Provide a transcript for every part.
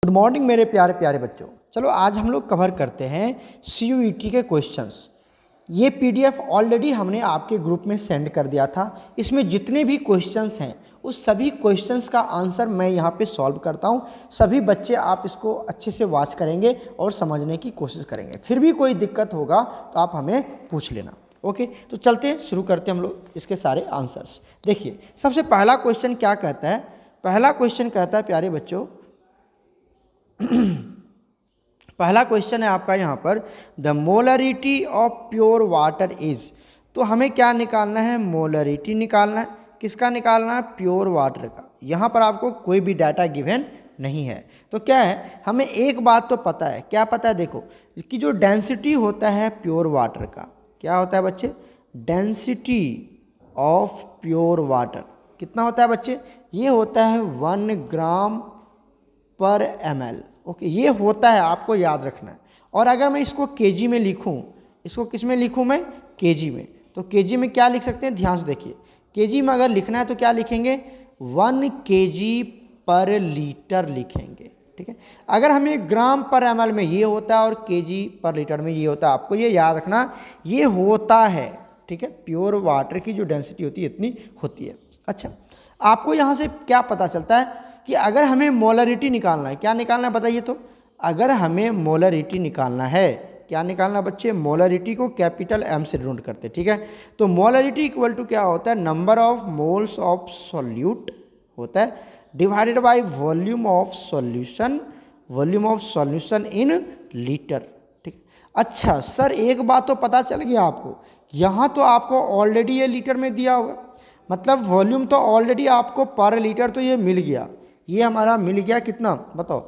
Good morning मेरे प्यारे प्यारे बच्चों। चलो आज हम लोग कवर करते हैं CUET के क्वेश्चंस। ये PDF ऑलरेडी हमने आपके ग्रुप में सेंड कर दिया था। इसमें जितने भी क्वेश्चंस हैं उस सभी क्वेश्चंस का आंसर मैं यहाँ पे सॉल्व करता हूँ। सभी बच्चे आप इसको अच्छे से वॉच करेंगे और समझने की कोशिश करेंगे। फिर भी कोई दिक्कत होगा तो आप हमें पूछ लेना। ओके, तो चलते हैं, शुरू करते हैं हम लोग इसके सारे आंसर्स। देखिए सबसे पहला क्वेश्चन क्या कहता है। पहला क्वेश्चन कहता है प्यारे बच्चों पहला क्वेश्चन है आपका यहाँ पर, the molarity of pure water is. तो हमें क्या निकालना है, मोलरिटी निकालना है। किसका निकालना है, प्योर वाटर का। यहाँ पर आपको कोई भी डाटा गिवन नहीं है। तो क्या है, हमें एक बात तो पता है। क्या पता है, देखो कि जो डेंसिटी होता है प्योर वाटर का, क्या होता है बच्चे, डेंसिटी ऑफ प्योर वाटर कितना होता है बच्चे, ये होता है 1 ग्राम पर ml। ओके, ये होता है, आपको याद रखना है। और अगर मैं इसको केजी में लिखूं, इसको किस में लिखूं मैं, केजी में, तो केजी में क्या लिख सकते हैं, ध्यान से देखिए। केजी में अगर लिखना है तो क्या लिखेंगे, 1 kg पर लीटर लिखेंगे। ठीक है, अगर हमें ग्राम पर ml में ये होता है और केजी पर लीटर में ये होता है, आपको ये याद रखना, ये होता है। ठीक है, प्योर वाटर की जो डेंसिटी होती है इतनी होती है। अच्छा, आपको यहाँ से क्या पता चलता है कि अगर हमें मोलरिटी निकालना है, क्या निकालना है बताइए। तो अगर हमें मोलरिटी निकालना है, क्या निकालना बच्चे, मोलरिटी को कैपिटल M से डिनोट करते हैं। ठीक है, तो मोलरिटी इक्वल टू क्या होता है, number of moles of solute होता है divided by volume of solution, volume of solution in litre. ठीक, अच्छा सर एक बात तो पता चल गया आपको, यहाँ तो आपको ऑलरेडी ये लीटर में दिया हुआ, मतलब वॉल्यूम तो ऑलरेडी आपको पर लीटर तो ये मिल गया। ये हमारा मिल गया कितना बताओ,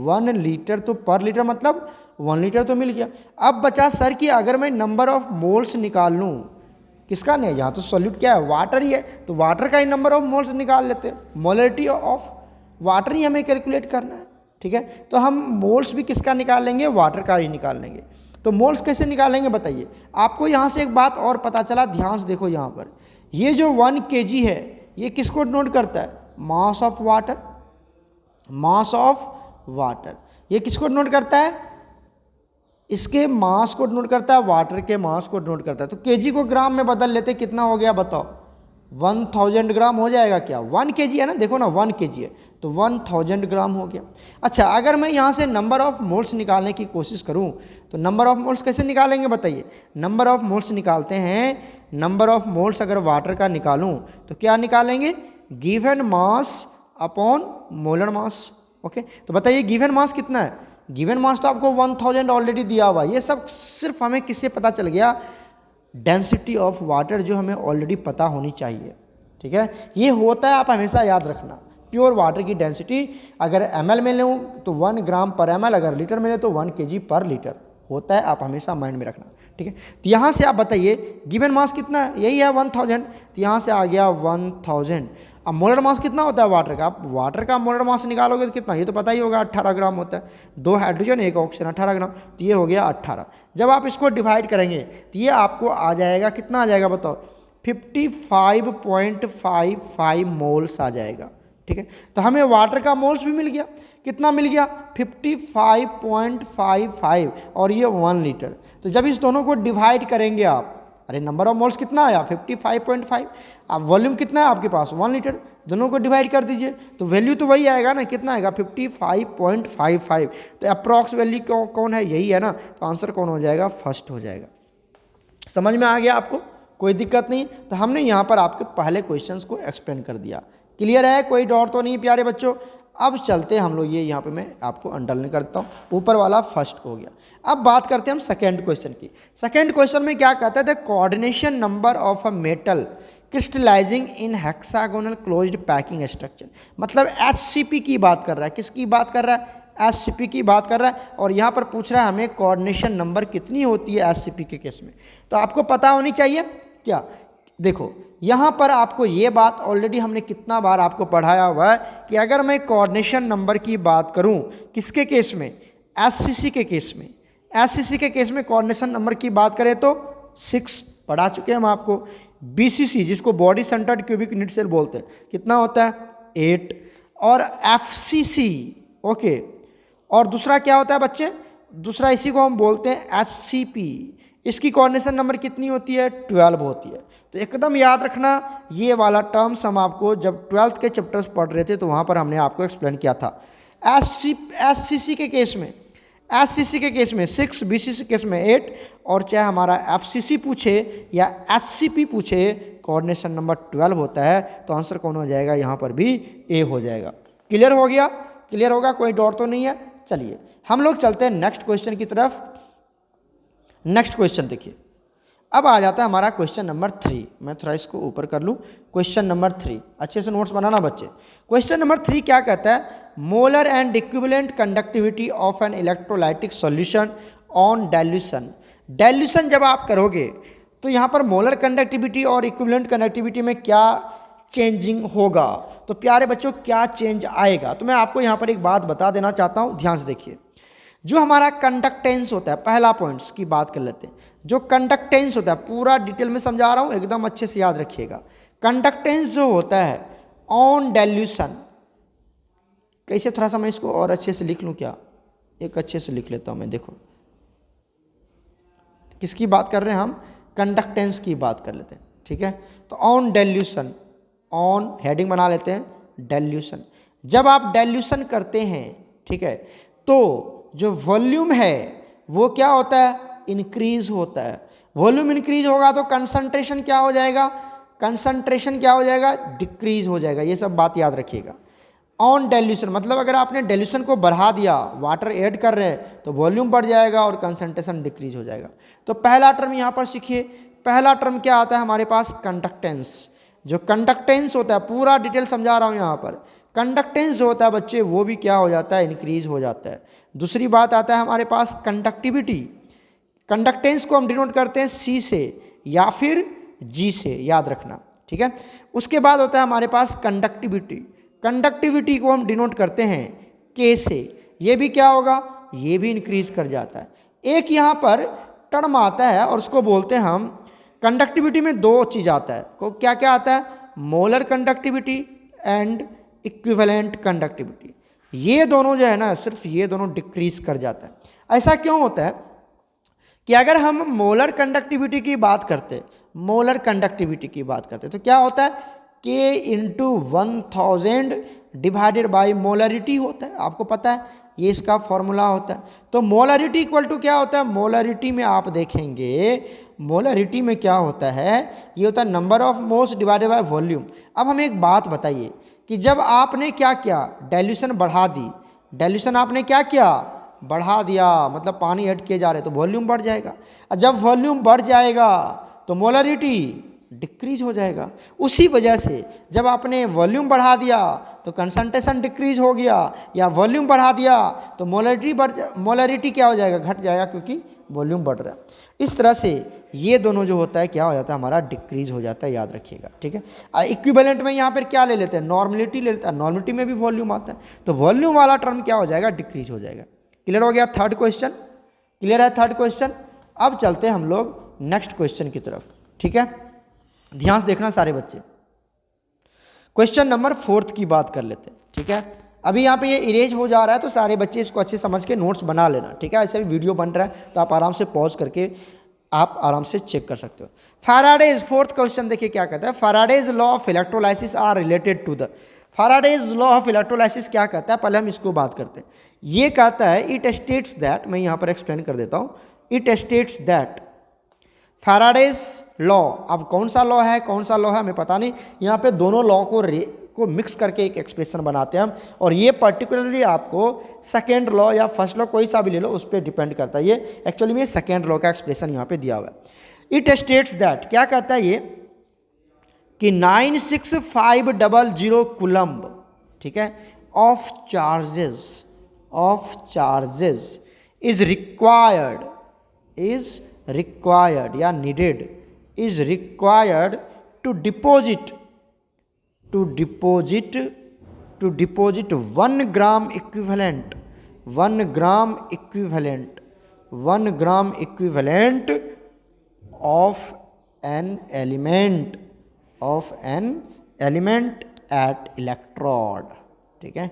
1 लीटर। तो पर लीटर मतलब 1 लीटर तो मिल गया। अब बचा सर कि अगर मैं नंबर ऑफ मोल्स निकाल लूँ, किसका नहीं, यहाँ तो सॉल्यूट क्या है, वाटर ही है, तो वाटर का ही नंबर ऑफ मोल्स निकाल लेते हैं। मोलरिटी ऑफ वाटर ही हमें कैलकुलेट करना है। ठीक है, तो हम मोल्स भी किसका निकाल लेंगे, वाटर का ही निकाल लेंगे। तो मोल्स कैसे निकालेंगे बताइए। आपको यहाँ से एक बात और पता चला, ध्यान से देखो। यहाँ पर ये जो 1 kg है ये किसको डिनोट करता है, mass of water. Mass of water ये किसको डिनोट करता है, इसके मास को डिनोट करता है, वाटर के मास को डिनोट करता है। तो केजी को ग्राम में बदल लेते, कितना हो गया बताओ, 1000 ग्राम हो जाएगा क्या, 1 kg है ना, देखो ना 1 kg है तो 1000 ग्राम हो गया। अच्छा, अगर मैं यहाँ से नंबर ऑफ मोल्स निकालने की कोशिश करूँ तो नंबर ऑफ मोल्स कैसे निकालेंगे बताइए। नंबर ऑफ मोल्स निकालते हैं, नंबर ऑफ मोल्स अगर वाटर का निकालूँ तो क्या निकालेंगे, given mass upon molar mass. Okay, तो बताइए गिवन मास कितना है, गिवन मास तो आपको 1000 ऑलरेडी दिया हुआ। ये सब सिर्फ हमें किससे पता चल गया, डेंसिटी ऑफ वाटर जो हमें ऑलरेडी पता होनी चाहिए। ठीक है, ये होता है, आप हमेशा याद रखना। प्योर वाटर की डेंसिटी अगर ml में लूँ तो 1 ग्राम पर ml, अगर लीटर में ले तो 1 kg पर लीटर होता है, आप हमेशा माइंड में रखना। ठीक है, तो यहाँ से आप बताइए गिवन मास कितना है, यही है 1000, तो यहाँ से आ गया 1000। अब मोलर मास कितना होता है वाटर का, आप वाटर का मोलर मास निकालोगे तो कितना, ये तो पता ही होगा 18 ग्राम होता है। 2 हाइड्रोजन 1 ऑक्सीजन 18 ग्राम, तो ये हो गया 18। जब आप इसको डिवाइड करेंगे तो ये आपको आ जाएगा, कितना आ जाएगा बताओ, 55.55 मोल्स आ जाएगा। ठीक है, तो हमें वाटर का मोल्स भी मिल गया, कितना मिल गया, 55.55 और ये 1 लीटर। तो जब इस दोनों को डिवाइड करेंगे आप, अरे नंबर ऑफ मोल्स कितना आया 55.5, अब वॉल्यूम कितना है आपके पास 1 लीटर, दोनों को डिवाइड कर दीजिए तो वैल्यू तो वही आएगा ना, कितना आएगा 55.55। तो अप्रॉक्स वैल्यू कौन है, यही है ना, तो आंसर कौन हो जाएगा, फर्स्ट हो जाएगा। समझ में आ गया आपको, कोई दिक्कत नहीं। तो हमने यहाँ पर आपके पहले क्वेश्चंस को एक्सप्लेन कर दिया, क्लियर है, कोई डाउट तो नहीं प्यारे बच्चों। अब चलते हैं हम लोग, ये यहाँ पे मैं आपको अंडरलाइन करता हूँ, ऊपर वाला फर्स्ट हो गया। अब बात करते हैं हम सेकेंड क्वेश्चन की। सेकेंड क्वेश्चन में क्या कहता है, the coordination number of a metal crystallising in hexagonal closed packing structure, मतलब HCP की बात कर रहा है, किसकी बात कर रहा है, HCP की बात कर रहा है। और यहाँ पर पूछ रहा है हमें कोऑर्डिनेशन नंबर कितनी होती है HCP के केस में, तो आपको पता होनी चाहिए क्या। देखो यहाँ पर आपको ये बात ऑलरेडी हमने कितना बार आपको पढ़ाया हुआ है कि अगर मैं कोऑर्डिनेशन नंबर की बात करूँ किसके केस में, SCC के केस में, SCC के केस में कोऑर्डिनेशन नंबर की बात करें तो 6 पढ़ा चुके हैं हम आपको। BCC जिसको body centred cubic unit cell बोलते हैं, कितना होता है 8। और FCC ओके और दूसरा क्या होता है बच्चे, दूसरा इसी को हम बोलते हैं HCP। इसकी कोऑर्डिनेशन नंबर कितनी होती है, 12 होती है। तो एकदम याद रखना, ये वाला टर्म्स हम आपको जब 12th के चैप्टर्स पढ़ रहे थे तो वहाँ पर हमने आपको एक्सप्लेन किया था। SCC के केस में, SCC के केस में 6, BCC केस में 8, और चाहे हमारा FCC पूछे या SCP पूछे, कोऑर्डिनेशन नंबर 12 होता है। तो आंसर कौन हो जाएगा, यहाँ पर भी A हो जाएगा। क्लियर हो गया, क्लियर होगा, कोई डाउट तो नहीं है। चलिए हम लोग चलते हैं नेक्स्ट क्वेश्चन की तरफ। नेक्स्ट क्वेश्चन देखिए, अब आ जाता है हमारा क्वेश्चन नंबर 3। मैं थोड़ा इसको ऊपर कर लूँ। क्वेश्चन नंबर 3, अच्छे से नोट्स बनाना बच्चे। क्वेश्चन नंबर 3 क्या कहता है, molar and equivalent conductivity of an electrolytic solution on dilution. Dilution जब आप करोगे तो यहाँ पर मोलर कंडक्टिविटी और इक्विवेलेंट कंडक्टिविटी में क्या चेंजिंग होगा, तो प्यारे बच्चों क्या चेंज आएगा। तो मैं आपको यहाँ पर एक बात बता देना चाहता हूँ, ध्यान से देखिए। जो हमारा कंडक्टेंस होता है, पहला पॉइंट्स की बात कर लेते हैं। जो कंडक्टेंस होता है, पूरा डिटेल में समझा रहा हूँ, एकदम अच्छे से याद रखिएगा। कंडक्टेंस जो होता है ऑन डाइल्यूशन, कैसे, थोड़ा सा मैं इसको और अच्छे से लिख लूँ क्या, एक अच्छे से लिख लेता हूँ मैं। देखो किसकी बात कर रहे हैं हम, कंडक्टेंस की बात कर लेते हैं, ठीक है। तो ऑन डाइल्यूशन, ऑन हेडिंग बना लेते हैं, डाइल्यूशन। जब आप डाइल्यूशन करते हैं, ठीक है, तो जो वॉल्यूम है वो क्या होता है, इंक्रीज होता है। वॉल्यूम इंक्रीज होगा तो कंसंट्रेशन क्या हो जाएगा, कंसंट्रेशन क्या हो जाएगा, डिक्रीज हो जाएगा। ये सब बात याद रखिएगा। ऑन डाइल्यूशन मतलब अगर आपने डाइल्यूशन को बढ़ा दिया, वाटर ऐड कर रहे हैं, तो वॉल्यूम बढ़ जाएगा और कंसंट्रेशन डिक्रीज हो जाएगा। तो पहला टर्म यहाँ पर सीखिए। पहला टर्म क्या आता है हमारे पास, कंडक्टेंस। जो कंडक्टेंस होता है, पूरा डिटेल समझा रहा हूँ यहाँ पर। कंडक्टेंस जो होता है बच्चे, वो भी क्या हो जाता है, इंक्रीज हो जाता है। दूसरी बात आता है हमारे पास कंडक्टिविटी। कंडक्टेंस को हम डिनोट करते हैं C से या फिर G से, याद रखना, ठीक है। उसके बाद होता है हमारे पास कंडक्टिविटी। कंडक्टिविटी को हम डिनोट करते हैं K से। ये भी क्या होगा, ये भी इंक्रीज कर जाता है। एक यहाँ पर टर्म आता है और उसको बोलते हैं हम, कंडक्टिविटी में दो चीज़ आता है, को क्या क्या आता है, molar conductivity and equivalent conductivity. ये दोनों जो है ना, सिर्फ ये दोनों डिक्रीज कर जाता है। ऐसा क्यों होता है कि अगर हम मोलर कंडक्टिविटी की बात करते, मोलर कंडक्टिविटी की बात करते, तो क्या होता है, K into 1000 divided by molarity होता है। आपको पता है ये इसका फॉर्मूला होता है। तो मोलरिटी इक्वल टू क्या होता है, मोलरिटी में आप देखेंगे, मोलरिटी में क्या होता है, ये होता है number of moles divided by volume. अब हमें एक बात बताइए कि जब आपने क्या किया, डाइल्यूशन बढ़ा दी, डाइल्यूशन आपने क्या किया, बढ़ा दिया, मतलब पानी ऐड किए जा रहे, तो वॉल्यूम बढ़ जाएगा। और जब वॉल्यूम बढ़ जाएगा तो मोलरिटी डिक्रीज हो जाएगा। उसी वजह से जब आपने वॉल्यूम बढ़ा दिया तो कंसंट्रेशन डिक्रीज हो गया, या वॉल्यूम बढ़ा दिया तो मोलरिटी क्या हो जाएगा, घट जाएगा, क्योंकि वॉल्यूम बढ़ रहा है। इस तरह से ये दोनों जो होता है क्या हो जाता है, हमारा डिक्रीज हो जाता है, याद रखिएगा, ठीक है। इक्विवेलेंट में यहाँ पर क्या ले लेते हैं, नॉर्मलिटी ले लेते हैं। नॉर्मलिटी में भी वॉल्यूम आता है, तो वॉल्यूम वाला टर्म क्या हो जाएगा, डिक्रीज हो जाएगा। क्लियर हो गया थर्ड क्वेश्चन, क्लियर है थर्ड क्वेश्चन। अब चलते हैं हम लोग नेक्स्ट क्वेश्चन की तरफ, ठीक है। ध्यान से देखना सारे बच्चे। क्वेश्चन नंबर 4 की बात कर लेते हैं, ठीक है। अभी यहाँ पे ये इरेज हो जा रहा है, तो सारे बच्चे इसको अच्छे समझ के नोट्स बना लेना, ठीक है। ऐसे भी वीडियो बन रहा है तो आप आराम से पॉज करके आप आराम से चेक कर सकते हो। फैराडेज, फोर्थ क्वेश्चन देखिए क्या कहता है, Faraday's law of electrolysis are related to the. Faraday's law of electrolysis क्या कहता है, पहले हम इसको बात करते हैं। ये कहता है, इट स्टेट्स दैट, मैं यहाँ पर एक्सप्लेन कर देता हूँ। It states that Faraday's law, अब कौन सा लॉ है, कौन सा लॉ है हमें पता नहीं, यहाँ पे दोनों लॉ को मिक्स करके एक एक्सप्रेशन बनाते हैं हम, और ये पर्टिकुलरली आपको सेकेंड लॉ या फर्स्ट लॉ कोई सा भी ले लो उस पर डिपेंड करता है। ये एक्चुअली में सेकेंड लॉ का एक्सप्रेशन यहाँ पे दिया हुआ है। इट स्टेट्स दैट, क्या कहता है ये, कि 96500 कूलम्ब, ठीक है, ऑफ चार्जेस इज रिक्वायर्ड या needed, is required to deposit 1 gram equivalent 1 gram equivalent of an element at electrode, ठीक है।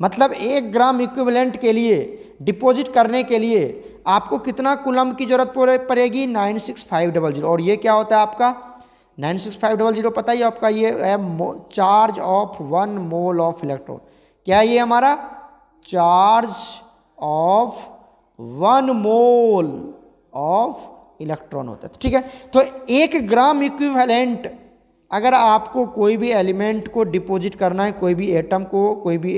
मतलब 1 ग्राम इक्विवेलेंट के लिए डिपॉजिट करने के लिए आपको कितना कूलम्ब की जरूरत पड़ेगी 96500। और ये क्या होता है आपका 96500 पता ही आपका, ये है charge of 1 mole of electron. क्या है ये हमारा charge of 1 mole of electron होता है। ठीक है, तो 1 ग्राम इक्विवेलेंट अगर आपको कोई भी एलिमेंट को डिपॉजिट करना है, कोई भी एटम को कोई भी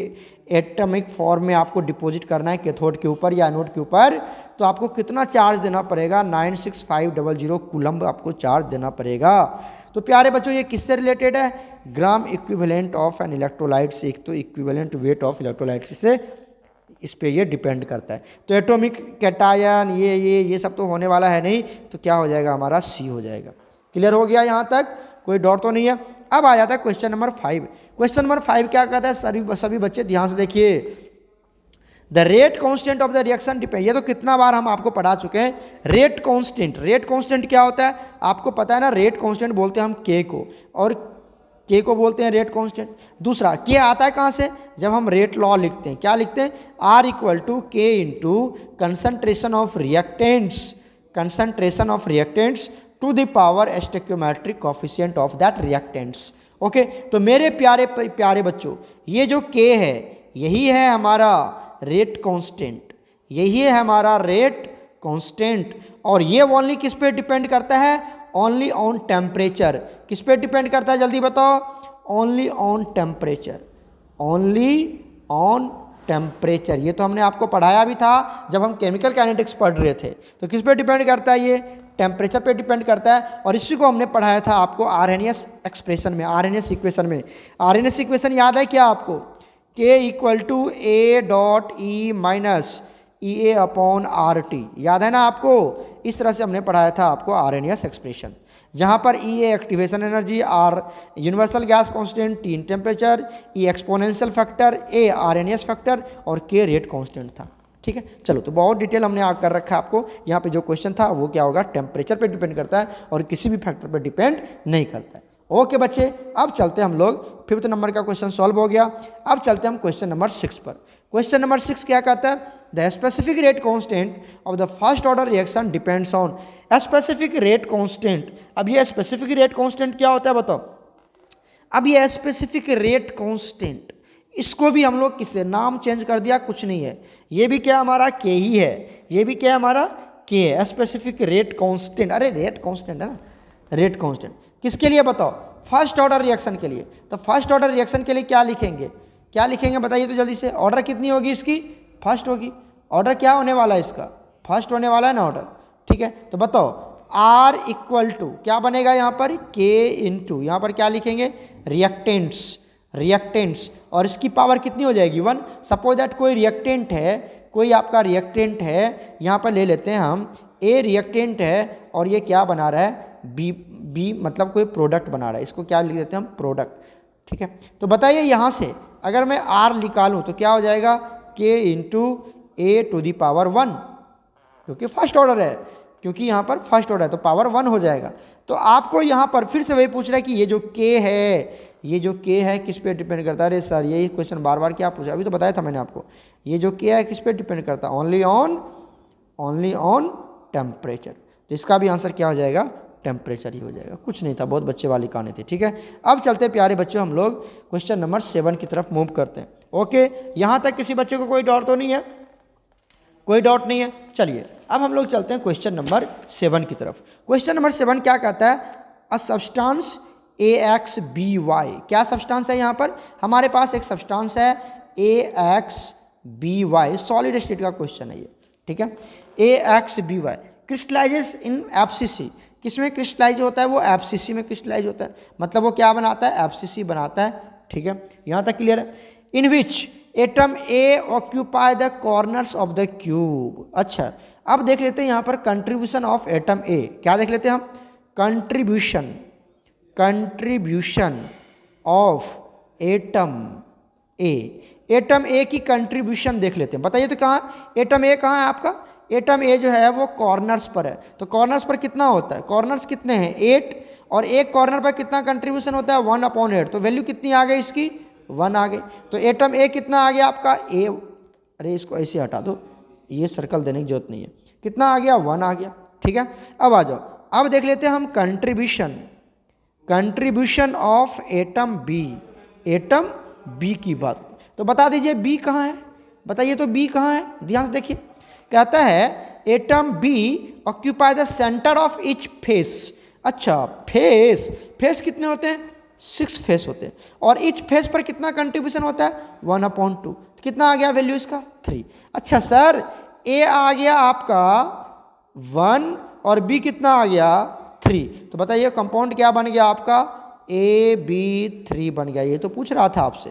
एटॉमिक फॉर्म में आपको डिपॉजिट करना है कैथोड के ऊपर या एनोड के ऊपर, तो आपको कितना चार्ज देना पड़ेगा 96500 कूलम्ब आपको चार्ज देना पड़ेगा। तो प्यारे बच्चों ये किससे रिलेटेड है, ग्राम इक्विवेलेंट ऑफ एन इलेक्ट्रोलाइट से। एक तो इक्विवेलेंट वेट ऑफ इलेक्ट्रोलाइट से इस पे ये डिपेंड करता है। तो एटॉमिक कैटायन ये सब तो होने वाला है नहीं, तो क्या हो जाएगा हमारा सी हो जाएगा। क्लियर हो गया यहाँ तक, कोई डाउट तो नहीं है। अब आ जाता है क्वेश्चन नंबर 5। क्वेश्चन नंबर 5 क्या कहता है, सभी बच्चे ध्यान से देखिए। The rate constant of the reaction depend, ये तो कितना बार हम आपको पढ़ा चुके हैं। रेट कांस्टेंट क्या होता है आपको पता है ना, रेट कांस्टेंट बोलते हैं हम के को, और के को बोलते हैं रेट कांस्टेंट। दूसरा के आता है कहाँ से, जब हम रेट लॉ लिखते हैं, क्या लिखते हैं, R equal to K into concentration of reactants to the power stoichiometric coefficient of that reactants. Okay, तो मेरे प्यारे बच्चों, ये जो के है यही है हमारा रेट कांस्टेंट, यही है हमारा रेट कांस्टेंट। और ये ओनली किस पे डिपेंड करता है, ओनली ऑन टेम्परेचर। किस पे डिपेंड करता है जल्दी बताओ, only on temperature, only on temperature. ये तो हमने आपको पढ़ाया भी था जब हम केमिकल काइनेटिक्स पढ़ रहे थे। तो किस पे डिपेंड करता है, ये टेम्परेचर पे डिपेंड करता है। और इसी को हमने पढ़ाया था आपको आरएनएस एक्सप्रेशन में, आरएनएस इक्वेशन में। आरएनएस इक्वेशन याद है क्या आपको, K equal to A dot E minus E A upon R T, याद है ना आपको। इस तरह से हमने पढ़ाया था आपको आरएनएस एक्सप्रेशन, जहाँ पर E A activation energy, R universal gas constant, T temperature, e exponential factor, A Arrhenius factor और के रेट कांस्टेंट था। ठीक है, चलो तो बहुत डिटेल हमने कर रखा है आपको। यहाँ पे जो क्वेश्चन था वो क्या होगा, टेम्परेचर पे डिपेंड करता है और किसी भी फैक्टर पे डिपेंड नहीं करता है। ओके बच्चे, अब चलते हम लोग 5th नंबर का क्वेश्चन सॉल्व हो गया। अब चलते हम क्वेश्चन नंबर 6 पर। क्वेश्चन नंबर 6 क्या कहता है, the specific rate constant of the first order reaction depends on specific rate constant. अब ये स्पेसिफिक रेट कांस्टेंट क्या होता है बताओ। अब ये स्पेसिफिक रेट कांस्टेंट, इसको भी हम लोग किससे नाम चेंज कर दिया, कुछ नहीं है, ये भी क्या हमारा के ही है, ये भी क्या हमारा के है, स्पेसिफिक रेट कांस्टेंट। अरे रेट कांस्टेंट है ना, रेट कांस्टेंट किसके लिए बताओ, फर्स्ट ऑर्डर रिएक्शन के लिए। तो फर्स्ट ऑर्डर रिएक्शन के लिए क्या लिखेंगे, क्या लिखेंगे बताइए तो जल्दी से। ऑर्डर कितनी होगी इसकी, फर्स्ट होगी। ऑर्डर क्या होने वाला है इसका, फर्स्ट होने वाला है ना ऑर्डर। ठीक है, तो बताओ आर इक्वल टू क्या बनेगा यहाँ पर, के इंटू यहाँ पर क्या लिखेंगे, रिएक्टेंट्स और इसकी पावर कितनी हो जाएगी 1। सपोज दैट कोई रिएक्टेंट है, कोई आपका रिएक्टेंट है, यहाँ पर ले लेते हैं हम ए रिएक्टेंट है और ये क्या बना रहा है बी मतलब कोई प्रोडक्ट बना रहा है, इसको क्या लिख देते हैं हम प्रोडक्ट। ठीक है, तो बताइए यहाँ से अगर मैं आर निकालूँ तो क्या हो जाएगा, K into A to the power 1, क्योंकि फर्स्ट ऑर्डर है, क्योंकि यहाँ पर फर्स्ट ऑर्डर है तो पावर 1 हो जाएगा। तो आपको यहाँ पर फिर से वही पूछ रहा है कि ये जो के है, ये जो के है किस पे डिपेंड करता है। अरे सर यही क्वेश्चन बार बार क्या पूछा, अभी तो बताया था मैंने आपको। ये जो के है किस पे डिपेंड करता है, ओनली ऑन टेम्परेचर। तो इसका भी आंसर क्या हो जाएगा, टेम्परेचर ही हो जाएगा, कुछ नहीं था, बहुत बच्चे वाली कहानी थी। ठीक है, अब चलते प्यारे बच्चों हम लोग क्वेश्चन नंबर 7 की तरफ मूव करते हैं। ओके, यहाँ तक किसी बच्चे को कोई डाउट तो नहीं है, कोई डाउट नहीं है। चलिए अब हम लोग चलते हैं क्वेश्चन नंबर 7 की तरफ। क्वेश्चन नंबर 7 क्या कहता है, अ सब्सटेंस AXBY, क्या सब्सटेंस है यहाँ पर, हमारे पास एक सब्सटेंस है AXBY, सॉलिड स्टेट का क्वेश्चन है ये। ठीक है, AXBY क्रिस्टलाइजेस इन FCC, किसमें क्रिस्टलाइज होता है वो, FCC में क्रिस्टलाइज होता है, मतलब वो क्या बनाता है, FCC बनाता है। ठीक है, यहाँ तक क्लियर है। In which atom A occupy the corners of the cube. अच्छा, अब देख लेते हैं यहाँ पर कंट्रीब्यूशन ऑफ एटम ए, क्या देख लेते हैं हम, contribution of atom A, atom A की कंट्रीब्यूशन देख लेते हैं। बताइए तो कहाँ एटम ए कहाँ है आपका, एटम ए जो है वो कॉर्नर्स पर है। तो कॉर्नर्स पर कितना होता है, कॉर्नर्स कितने हैं 8, और एक कॉर्नर पर कितना कंट्रीब्यूशन होता है 1/8। तो वैल्यू कितनी आ गई इसकी 1 आ गए। तो एटम ए कितना आ गया आपका ए, अरे इसको ऐसे हटा दो, ये सर्कल देने की जरूरत नहीं है। कितना आ गया 1 आ गया। ठीक है, अब आ जाओ, अब देख लेते हैं हम कंट्रीब्यूशन ऑफ एटम बी की बात। तो बता दीजिए बी कहाँ है, बताइए तो बी कहाँ है, ध्यान से देखिए। कहता है atom B occupy the centre of each face. अच्छा, फेस कितने होते हैं, 6 फेस होते हैं, और इच फेस पर कितना कंट्रीब्यूशन होता है 1/2। कितना आ गया वैल्यू इसका 3। अच्छा सर, ए आ गया आपका 1 और बी कितना आ गया 3, तो बताइए कंपाउंड क्या बन गया आपका AB3 बन गया। ये तो पूछ रहा था आपसे,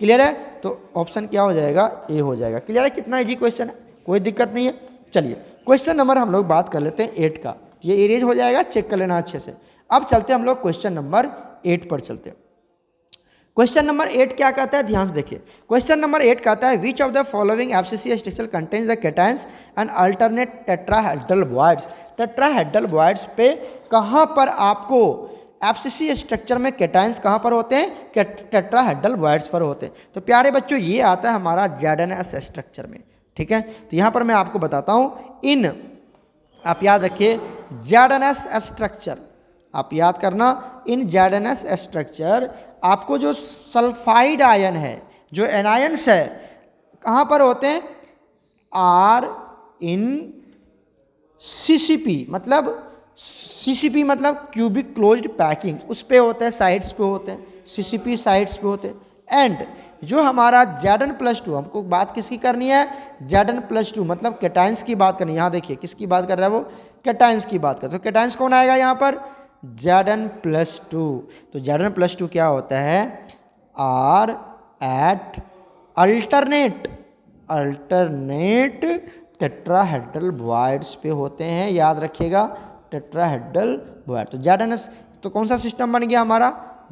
क्लियर है। तो ऑप्शन क्या हो जाएगा, ए हो जाएगा। क्लियर है, कितना इजी क्वेश्चन है, कोई दिक्कत नहीं है। चलिए क्वेश्चन नंबर हम लोग बात कर लेते हैं 8 का, ये इरेज हो जाएगा, चेक कर लेना अच्छे से। अब चलते हैं हम लोग क्वेश्चन नंबर 8 पर चलते हैं। क्वेश्चन नंबर 8 क्या कहता है, ध्यान से देखिए। क्वेश्चन नंबर 8 कहता है which of the following FCC structure contains the cations and alternate tetrahedral voids. Tetrahedral voids पे कहाँ पर आपको एफसीसी स्ट्रक्चर में कैटायंस कहाँ पर होते हैं, टेट्राहेड्रल बॉयड्स पर होते हैं। तो प्यारे बच्चों ये आता है हमारा ZnS स्ट्रक्चर में। ठीक है, तो यहाँ पर मैं आपको बताता हूँ, इन आप याद रखिए ZnS स्ट्रक्चर, आप याद करना, इन ZnS स्ट्रक्चर आपको जो सल्फाइड आयन है, जो एनायंस है, कहाँ पर होते हैं, आर इन CCP, मतलब CCP मतलब क्यूबिक क्लोज्ड पैकिंग, उस पे होते हैं, साइड्स पे होते हैं, CCP साइड्स पे होते हैं। एंड जो हमारा Zn+2, हमको बात किसकी करनी है, Zn+2 मतलब कैटायंस की बात करनी है। यहाँ देखिए किसकी बात कर रहा है वो, कैटायंस की बात कर। तो कैटायंस कौन आएगा यहाँ पर, Zn+2। तो Zn+2 क्या होता है, are eight alternate tetrahedral voids पे होते हैं, याद रखिएगा, टेट्राहेड्रल बॉयड। तो ZnS तो कौन सा सिस्टम बन गया हमारा,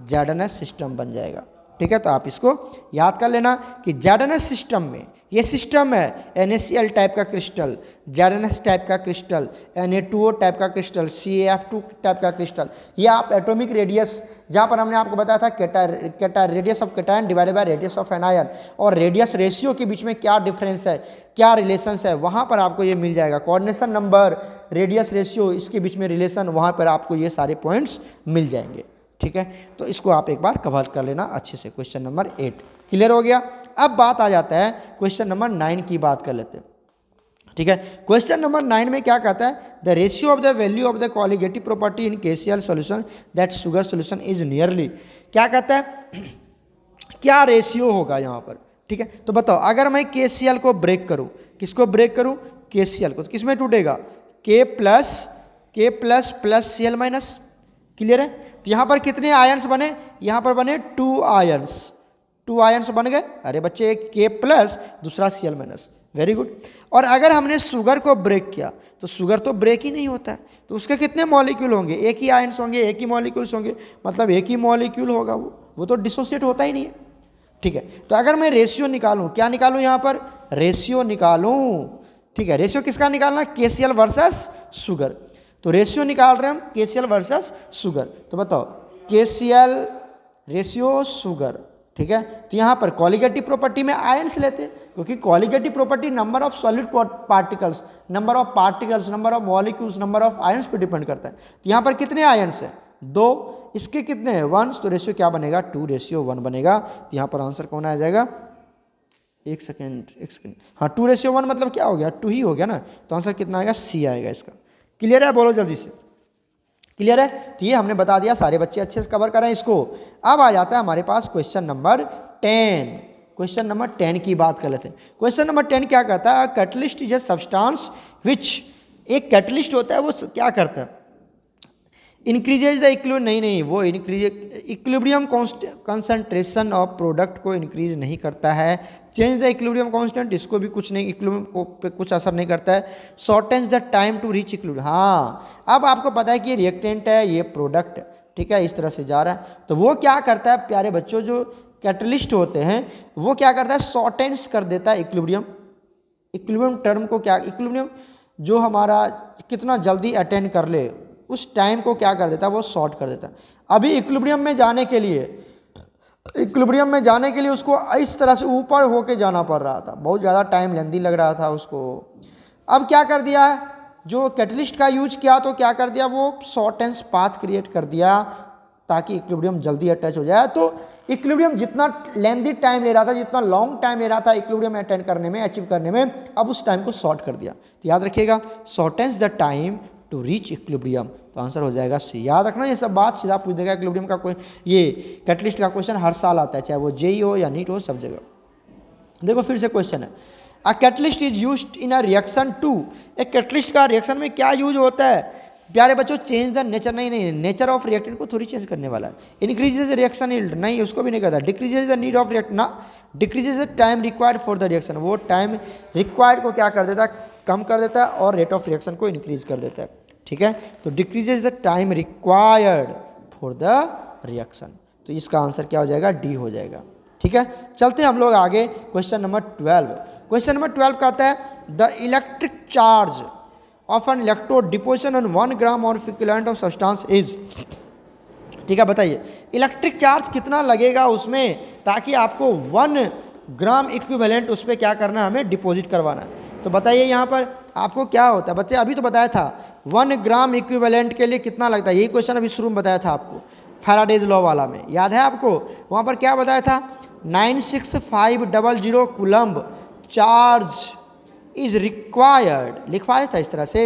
ZnS सिस्टम बन जाएगा। ठीक है, तो आप इसको याद कर लेना कि ZnS सिस्टम में ये सिस्टम है NaCl टाइप का क्रिस्टल, ZnS टाइप का क्रिस्टल, Na2O टाइप का क्रिस्टल, CaF2 टाइप का क्रिस्टल। ये आप एटॉमिक रेडियस, जहाँ पर हमने आपको बताया था radius of cation divided by radius of anion, और रेडियस रेशियो के बीच में क्या डिफरेंस है, क्या रिलेशंस है, वहाँ पर आपको ये मिल जाएगा। कोऑर्डिनेशन नंबर, रेडियस रेशियो, इसके बीच में रिलेशन, वहाँ पर आपको ये सारे पॉइंट्स मिल जाएंगे। ठीक है, तो इसको आप एक बार कवर कर लेना अच्छे से। क्वेश्चन नंबर 8 क्लियर हो गया। अब बात आ जाता है क्वेश्चन नंबर 9 की बात कर लेते हैं। ठीक है, क्वेश्चन नंबर 9 में क्या कहता है, the ratio of the value of the colligative property in KCl solution that sugar solution is nearly. क्या कहता है, क्या रेशियो होगा यहाँ पर। ठीक है, तो बताओ अगर मैं KCl को ब्रेक करूँ, किसको ब्रेक करूँ, KCl को, तो किस में टूटेगा, K plus Cl minus. Clear है, तो यहाँ पर कितने आयंस बने, यहाँ पर बने 2 आयंस बन गए। अरे बच्चे, एक K प्लस, दूसरा Cl माइनस, वेरी गुड। और अगर हमने शुगर को ब्रेक किया, तो शुगर तो ब्रेक ही नहीं होता है, तो उसके कितने मॉलिक्यूल होंगे, एक ही आयंस होंगे, एक ही मॉलिक्यूल्स होंगे, मतलब एक ही मॉलिक्यूल होगा, वो तो डिसोसिएट होता ही नहीं है। ठीक है, तो अगर मैं रेशियो निकालूं, क्या निकालूं यहाँ पर, रेशियो निकालूं। ठीक है, रेशियो किसका निकालना, KCl वर्सेस शुगर। तो रेशियो निकाल रहे हैं हम KCl वर्सेस शुगर। तो बताओ KCl रेशियो शुगर। ठीक है, तो यहाँ पर कॉलिगेटिव प्रॉपर्टी में आयंस लेते हैं, क्योंकि colligative property number of solid particles, number of molecules, number of ions पे डिपेंड करता है। तो यहाँ पर कितने आयंस है, 2, इसके कितने हैं 1, तो रेशियो क्या बनेगा, 2:1 बनेगा। तो यहाँ पर आंसर कौन आ जाएगा, एक सेकेंड, हाँ 2:1 मतलब क्या हो गया, 2 ही हो गया ना, तो आंसर कितना आएगा, C आएगा इसका। क्लियर है, बोलो जल्दी से, क्लियर है। तो ये हमने बता दिया, सारे बच्चे अच्छे से कवर करें इसको। अब आ जाता है हमारे पास क्वेश्चन नंबर 10। क्वेश्चन नंबर 10 की बात कर लेते हैं। क्वेश्चन नंबर 10 क्या कहता है, catalyst is a substance which, एक कैटलिस्ट होता है वो क्या करता है, इंक्रीजेज द नहीं वो इक्विलिब्रियम कंसंट्रेशन ऑफ प्रोडक्ट को इंक्रीज नहीं करता है। चेंज द इक्विलिब्रियम कांस्टेंट, इसको भी कुछ नहीं, इक्विलिब्रियम को पे कुछ असर नहीं करता है। Shortens the time to reach equilibrium, हाँ अब आपको पता है कि ये रिएक्टेंट है, ये प्रोडक्ट, ठीक है, इस तरह से जा रहा है। तो वो क्या करता है प्यारे बच्चों, जो कैटलिस्ट होते हैं वो क्या करता है, शॉर्टेंस कर देता है इक्विलिब्रियम टर्म को, क्या इक्विलिब्रियम जो हमारा कितना जल्दी अटेंड कर ले उस टाइम को क्या कर देता है, वो शॉर्ट कर देता है। अभी इक्विलिब्रियम में जाने के लिए इक्विलिब्रियम में जाने के लिए उसको इस तरह से ऊपर होके जाना पड़ रहा था, बहुत ज़्यादा टाइम लेंदी लग रहा था उसको। अब क्या कर दिया है, जो कैटलिस्ट का यूज किया तो क्या कर दिया, वो शॉर्टेंस पाथ क्रिएट कर दिया ताकि इक्विलिब्रियम जल्दी अटैच हो जाए। तो इक्विलिब्रियम जितना लेंदी टाइम ले रहा था, जितना लॉन्ग टाइम ले रहा था इक्विलिब्रियम अटेंड करने में, अचीव करने में, अब उस टाइम को शॉर्ट कर दिया। तो याद रखिएगा, shortens the time to reach equilibrium, तो आंसर हो जाएगा सी। याद रखना ये सब बात, सीधा पूछ देगा इक्विलिब्रियम का कोई, ये कैटलिस्ट का क्वेश्चन हर साल आता है, चाहे वो जेई हो या नीट हो, सब जगह। देखो फिर से क्वेश्चन है, a catalyst is used in a reaction to, एक कैटलिस्ट का रिएक्शन में क्या यूज होता है प्यारे बच्चों, चेंज द नेचर, नहीं नेचर ऑफ रिएक्टेंट को थोड़ी चेंज करने वाला है। इंक्रीजेज रिएक्शन यील्ड, नहीं उसको भी नहीं करता। Decreases the need of react, ना decreases the time required for the reaction, वो टाइम रिक्वायर्ड को क्या कर देता है, कम कर देता है, और रेट ऑफ रिएक्शन को इंक्रीज कर देता है। ठीक है, तो decreases the time required for the reaction, तो इसका आंसर क्या हो जाएगा, डी हो जाएगा। ठीक है, चलते हैं हम लोग आगे, क्वेश्चन नंबर 12। क्वेश्चन नंबर 12 कहता है the electric charge of N electrode deposition on 1 gram of equivalent of substance is. ठीक है, बताइए इलेक्ट्रिक चार्ज कितना लगेगा उसमें, ताकि आपको 1 ग्राम इक्विवेलेंट उस पर क्या करना है, हमें डिपॉजिट करवाना है। तो बताइए यहाँ पर आपको क्या होता है बच्चे, अभी तो बताया था 1 ग्राम इक्विवेलेंट के लिए कितना लगता है, यही क्वेश्चन अभी शुरू में बताया था आपको फैराडेज लॉ वाला में, याद है आपको, वहाँ पर क्या बताया था, 96500 कूलम्ब चार्ज इज रिक्वायर्ड, लिखवाया था इस तरह से,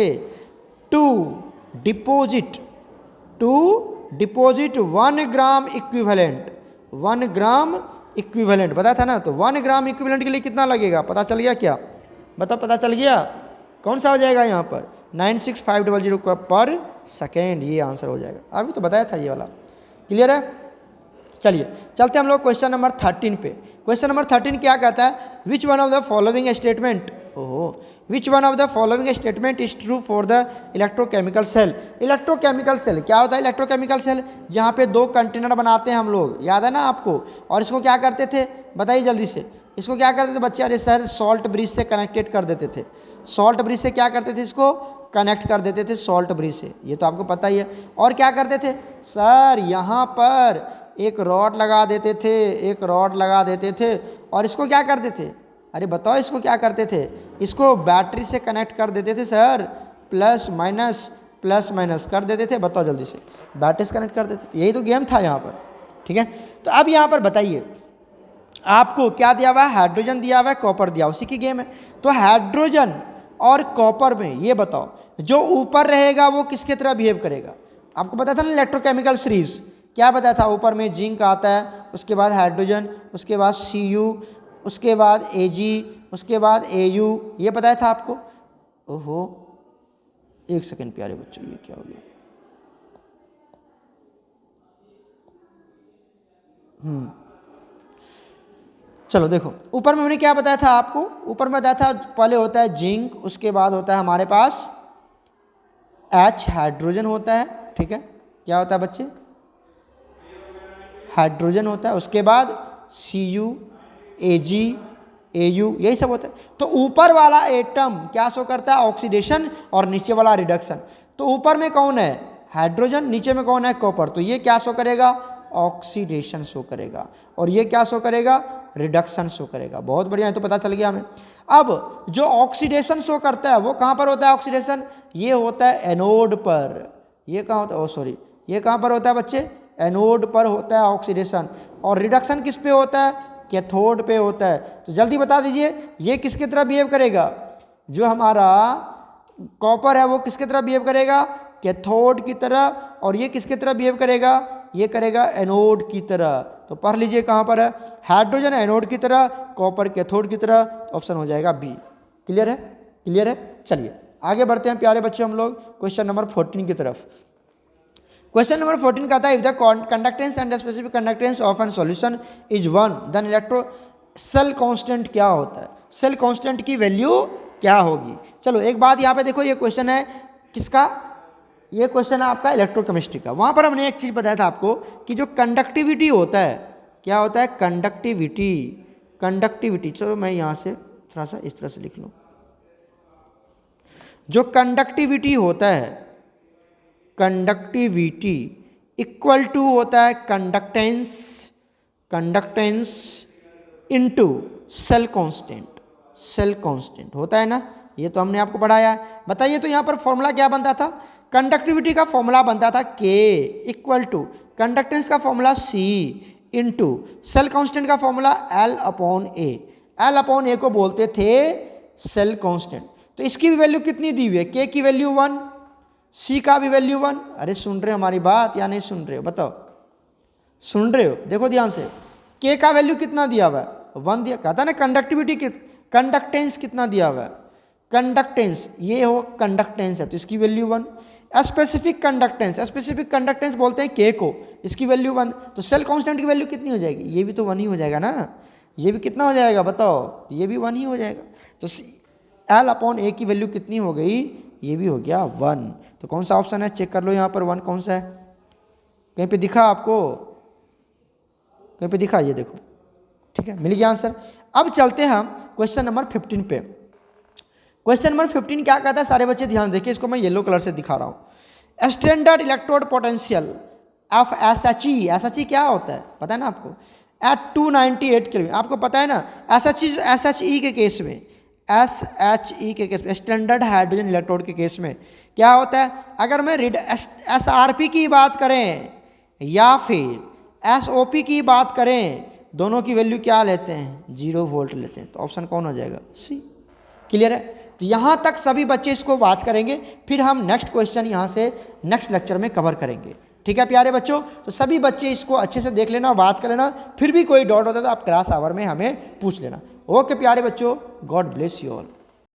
to deposit 1 gram equivalent, 1 gram equivalent बताया था ना। तो 1 ग्राम इक्विवेलेंट के लिए कितना लगेगा, पता चल गया क्या, बताओ, पता चल गया, कौन सा हो जाएगा यहाँ पर 96500 पर सेकेंड, ये आंसर हो जाएगा, अभी तो बताया था ये वाला। क्लियर है, चलिए चलते हम लोग क्वेश्चन नंबर 13 पे। क्वेश्चन नंबर 13 क्या कहता है, which one of the following statement, which one of the following statement is true for the electrochemical cell. Electrochemical cell क्या होता है, इलेक्ट्रोकेमिकल सेल जहाँ पे 2 कंटेनर बनाते हैं हम लोग, याद है ना आपको, और इसको क्या करते थे, बताइए जल्दी से, इसको क्या करते थे बच्चे, अरे सर सॉल्ट ब्रिज से कनेक्टेड कर देते थे, सॉल्ट ब्रिज से क्या करते थे, इसको कनेक्ट कर देते थे सॉल्ट ब्रिज से, ये तो आपको पता ही है। और क्या करते थे सर, यहाँ पर एक रॉड लगा देते थे, एक रॉड लगा देते थे, और इसको क्या करते थे, अरे बताओ इसको क्या करते थे, इसको बैटरी से कनेक्ट कर देते थे सर, प्लस माइनस कर देते थे, बताओ जल्दी से, बैटरी से कनेक्ट कर देते थे, यही तो गेम था यहाँ पर। ठीक है, तो अब यहाँ पर बताइए आपको क्या दिया हुआ है, हाइड्रोजन दिया हुआ है, कॉपर दिया, उसी की गेम है। तो हाइड्रोजन और कॉपर में ये बताओ, जो ऊपर रहेगा वो किसके तरह बिहेव करेगा, आपको पता था ना इलेक्ट्रोकेमिकल सीरीज, क्या बताया था, ऊपर में जिंक आता है, उसके बाद हाइड्रोजन, उसके बाद Cu, उसके बाद Ag, उसके बाद Au, ये बताया था आपको। ओहो, एक सेकंड प्यारे बच्चों, ये क्या हो गया, चलो देखो, ऊपर में मैंने क्या बताया था आपको, ऊपर में बताया था पहले होता है जिंक, उसके बाद होता है हमारे पास H, हाइड्रोजन होता है। ठीक है, क्या होता है बच्चे, हाइड्रोजन होता है, उसके बाद Cu, Ag, Au, यही सब होता है। तो ऊपर वाला एटम क्या शो करता है, ऑक्सीडेशन, और नीचे वाला रिडक्शन। तो ऊपर में कौन है, हाइड्रोजन, नीचे में कौन है, कॉपर, तो ये क्या शो करेगा, ऑक्सीडेशन शो करेगा, और ये क्या शो करेगा, रिडक्शन शो करेगा। बहुत बढ़िया है, तो पता चल गया हमें। अब जो ऑक्सीडेशन शो करता है वो कहाँ पर होता है, ऑक्सीडेशन ये होता है एनोड पर, ये कहाँ होता है, सॉरी ये कहाँ पर होता है बच्चे, एनोड पर होता है ऑक्सीडेशन, और रिडक्शन किस पे होता है, कैथोड पे होता है। तो जल्दी बता दीजिए ये किसकी तरह बिहेव करेगा, जो हमारा कॉपर है वो किसकी तरह बिहेव करेगा, कैथोड की तरह, और ये किसकी तरह बिहेव करेगा, ये करेगा एनोड की तरह। तो पढ़ लीजिए कहाँ पर है, हाइड्रोजन एनोड की तरह, कॉपर कैथोड की तरह, तो ऑप्शन हो जाएगा बी। क्लियर है, क्लियर है, चलिए आगे बढ़ते हैं प्यारे बच्चे हम लोग क्वेश्चन नंबर 14 की तरफ। क्वेश्चन नंबर 14 कहता है if the conductance and specific conductance of an solution is 1 then electro cell constant क्या होता है, सेल कांस्टेंट की वैल्यू क्या होगी। चलो एक बात यहाँ पे देखो, ये क्वेश्चन है किसका, ये क्वेश्चन है आपका इलेक्ट्रोकेमिस्ट्री का। वहाँ पर हमने एक चीज़ बताया था आपको कि जो कंडक्टिविटी होता है, क्या होता है, कंडक्टिविटी, कंडक्टिविटी, चलो मैं यहाँ से थोड़ा सा इस तरह से लिख लूँ, जो कंडक्टिविटी होता है, कंडक्टिविटी इक्वल टू होता है conductance conductance into cell constant होता है ना, ये तो हमने आपको पढ़ाया है। बताइए तो यहाँ पर फॉर्मूला क्या बनता था? कंडक्टिविटी का फॉर्मूला बनता था K इक्वल टू कंडक्टेंस का formula C into cell constant का फॉर्मूला L अपॉन ए को बोलते थे सेल कांस्टेंट। तो इसकी भी वैल्यू कितनी दी हुई है? K की वैल्यू 1, C का भी वैल्यू 1। अरे सुन रहे हो हमारी बात या नहीं सुन रहे हो? बताओ, सुन रहे हो? देखो ध्यान से, K का वैल्यू कितना दिया हुआ है? 1 दिया। कहता ना कंडक्टिविटी कंडक्टेंस कितना दिया हुआ है? कंडक्टेंस, ये हो कंडक्टेंस है तो इसकी वैल्यू 1। स्पेसिफिक कंडक्टेंस बोलते हैं K को, इसकी वैल्यू 1। तो सेल कांस्टेंट की वैल्यू कितनी हो जाएगी? ये भी तो 1 ही हो जाएगा ना। ये भी कितना हो जाएगा बताओ? ये भी 1 ही हो जाएगा। तो L अपॉन ए की वैल्यू कितनी हो गई? ये भी हो गया 1। तो कौन सा ऑप्शन है? चेक कर लो यहाँ पर 1 कौन सा है। कहीं पे दिखा आपको? कहीं पे दिखा? ये देखो, ठीक है, मिल गया आंसर। अब चलते हैं हम क्वेश्चन नंबर 15 पे। क्वेश्चन नंबर 15 क्या कहता है? सारे बच्चे ध्यान देखिए, इसको मैं येलो कलर से दिखा रहा हूँ। Standard electrode potential of SHE क्या होता है पता है ना आपको? At 298 kelvin. आपको पता है ना SHE के केस में, SHE के केस में, स्टैंडर्ड हाइड्रोजन इलेक्ट्रोड के केस में क्या होता है? अगर मैं SRP की बात करें या फिर SOP की बात करें, दोनों की वैल्यू क्या लेते हैं? 0 वोल्ट लेते हैं। तो ऑप्शन कौन हो जाएगा? C। क्लियर है? तो यहाँ तक सभी बच्चे इसको वाच करेंगे, फिर हम नेक्स्ट क्वेश्चन यहाँ से नेक्स्ट लेक्चर में कवर करेंगे। ठीक है प्यारे बच्चों? तो सभी बच्चे इसको अच्छे से देख लेना, वाच कर लेना, फिर भी कोई डाउट होता है तो आप क्लास आवर में हमें पूछ लेना। ओके प्यारे बच्चों, गॉड ब्लेस यू ऑल।